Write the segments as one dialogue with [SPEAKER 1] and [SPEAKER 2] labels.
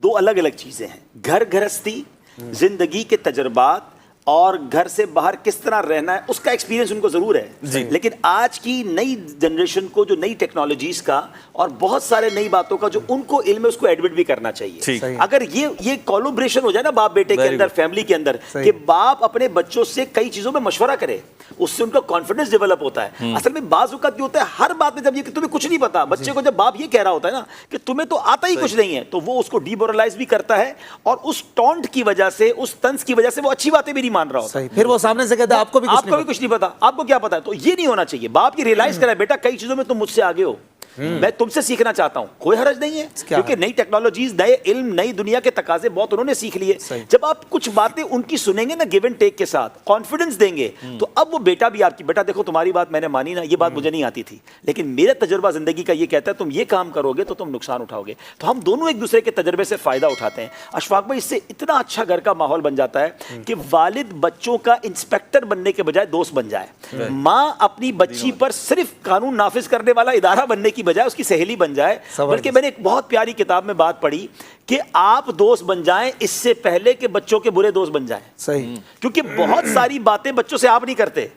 [SPEAKER 1] دو الگ الگ چیزیں ہیں. گھر گھرستی, زندگی کے تجربات اور گھر سے باہر کس طرح رہنا ہے اس کا ایکسپیرینس ان کو ضرور ہے, لیکن آج کی نئی جنریشن کو جو نئی ٹیکنالوجیز کا اور بہت سارے نئی باتوں کا جو ان کو علم ہے اس کو ایڈمٹ بھی کرنا چاہیے. اگر یہ کولابریشن ہو جائے نا باپ بیٹے کے اندر, فیملی کے اندر, کہ باپ اپنے بچوں سے کئی چیزوں میں مشورہ کرے, اس سے ان کا کانفیڈنس ڈیولپ ہوتا ہے. اصل میں بعض اوقات یہ ہوتا ہے ہر بات میں جب یہ کہ تمہیں کچھ نہیں پتا, بچے کو جب باپ یہ کہہ رہا ہوتا ہے نا کہ تمہیں تو آتا ہی کچھ نہیں ہے, تو وہ اس کو ڈیمورلائز بھی کرتا ہے اور اس ٹونٹ کی وجہ سے, اس طنز کی وجہ سے وہ اچھی باتیں بھی نہیں مان رہا ہوتا.
[SPEAKER 2] پھر وہ سامنے سے کہتا ہے آپ کو بھی
[SPEAKER 1] کچھ نہیں پتا, آپ کو کیا پتا ہے. تو یہ نہیں ہونا چاہیے. باپ یہ ریئلائز کرے بیٹا کئی چیزوں میں تم مجھ سے آگے ہو, میں تم سے سیکھنا چاہتا ہوں, کوئی حرج نہیں ہے, کیونکہ نئی ٹیکنالوجیز, نئے علم, نئی دنیا کے تقاضے بہت انہوں نے سیکھ لیے. جب آپ کچھ باتیں ان کی سنیں گے نا گیو اینڈ ٹیک کے ساتھ, کانفیڈنس دیں گے, تو اب وہ بیٹا بھی آپ کی, بیٹا دیکھو تمہاری بات میں نے مانی نا, یہ بات مجھے نہیں آتی تھی, لیکن میرا تجربہ زندگی کا یہ کہتا ہے تم یہ کام کرو گے تو تم نقصان اٹھاؤ گے. تو ہم دونوں ایک دوسرے کے تجربے سے فائدہ اٹھاتے ہیں. اشفاق بھائی, اس سے اتنا اچھا گھر کا ماحول بن جاتا ہے کہ والد بچوں کا انسپیکٹر بننے کے بجائے دوست بن جائے, ماں اپنی بچی پر صرف قانون نافذ کرنے والا ادارہ بننے کی بجائے اس کی سہیلی بن جائے. بلکہ میں نے ایک بہت پیاری کتاب میں بات پڑھی کہ آپ دوست بن جائیں اس سے پہلے کہ بچوں کے برے دوست بن جائیں.
[SPEAKER 2] صحیح,
[SPEAKER 1] کیونکہ بہت ساری باتیں بچوں سے آپ نہیں کرتے,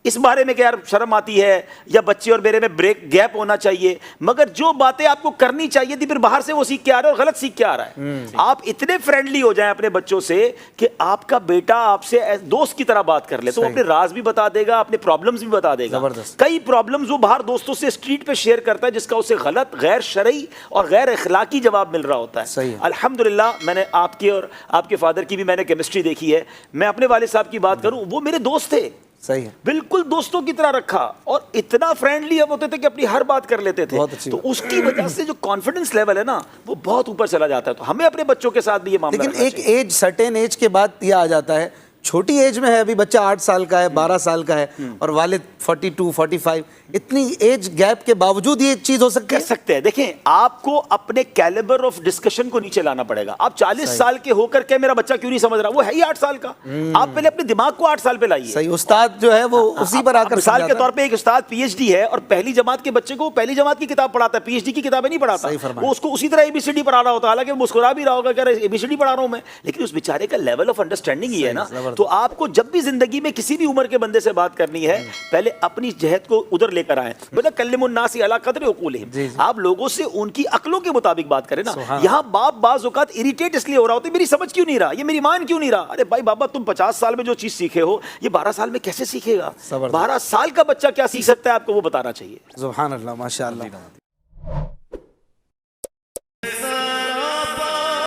[SPEAKER 1] اس بارے میں کہ یار شرم آتی ہے یا بچے اور میرے میں بریک گیپ ہونا چاہیے, مگر جو باتیں آپ کو کرنی چاہیے تھی پھر باہر سے وہ سیکھ کے آ رہا ہے اور غلط سیکھ کے آ رہا ہے. آپ اتنے فرینڈلی ہو جائیں اپنے بچوں سے کہ آپ کا بیٹا آپ سے دوست کی طرح بات کر لے, تو وہ اپنے راز بھی بتا دے گا, اپنے پرابلمز بھی بتا دے گا. کئی پرابلمز وہ باہر دوستوں سے اسٹریٹ پہ شیئر کرتا ہے جس کا اسے غلط, غیر شرعی اور غیر اخلاقی جواب مل رہا ہوتا ہے. الحمدللہ میں نے آپ کی اور آپ کے فادر کی بھی میں نے کیمسٹری دیکھی ہے. میں اپنے والد صاحب کی بات کروں, وہ میرے دوست تھے,
[SPEAKER 2] صحیح,
[SPEAKER 1] بالکل دوستوں کی طرح رکھا, اور اتنا فرینڈلی اب ہوتے تھے کہ اپنی ہر بات کر لیتے تھے. تو اس کی وجہ سے جو کانفیڈنس لیول ہے نا وہ بہت اوپر چلا جاتا ہے. تو ہمیں اپنے بچوں کے ساتھ بھی یہ معاملہ,
[SPEAKER 2] لیکن ایک ایج, سرٹین ایج کے بعد یہ آ جاتا ہے, چھوٹی ایج میں ہے, ابھی بچہ 8 سال کا ہے, 12 سال کا ہے, اور والد 42, 45, اتنی ایج گیپ کے باوجود یہ چیز ہو سکتی ہے.
[SPEAKER 1] کر سکتے ہیں. دیکھیں آپ کو اپنے کیلیبر آف ڈسکشن کو نیچے لانا پڑے گا. آپ 40 سال کے ہو کر کے میرا بچہ کیوں نہیں سمجھ رہا, وہ ہے ہی 8 سال کا, آپ پہلے اپنے دماغ کو 8 سال پہ لائیے.
[SPEAKER 2] صحیح, استاد جو ہے وہ اسی پر آ کر,
[SPEAKER 1] مثال کے طور پہ ایک استاد پی ایچ ڈی ہے اور پہلی جماعت کے بچے کو پہلی جماعت کی کتاب پڑھاتا ہے, پی ایچ ڈی کی کتابیں نہیں پڑھاتا, وہ اس کو اسی طرح ABCD پڑھا رہا ہوتا ہے, حالانکہ مسکرا بھی رہا ہوگا کہ ABCD پڑھا رہا ہوں میں, لیکن اس بیچارے کا لیول آف انڈرسٹینڈنگ ہی ہے نا. تو آپ کو جب بھی زندگی میں کسی بھی عمر کے بندے سے بات کرنی ہے, پہلے اپنی جہد کو ادھر لے کر آئیں. کلم الناس علی قدر عقولہم, آپ لوگوں سے ان کی عقلوں کے مطابق بات کریں نا. یہاں باپ بعض اوقات اریٹیٹ اس لیے ہو رہا ہوتا ہے, میری سمجھ کیوں نہیں رہا, یہ میری مان کیوں نہیں رہا. ارے بھائی بابا, تم 50 سال میں جو چیز سیکھے ہو یہ 12 سال میں کیسے سیکھے گا. 12 سال کا بچہ کیا سیکھ سکتا ہے آپ کو وہ بتانا چاہیے.
[SPEAKER 2] سبحان اللہ, ماشاء اللہ.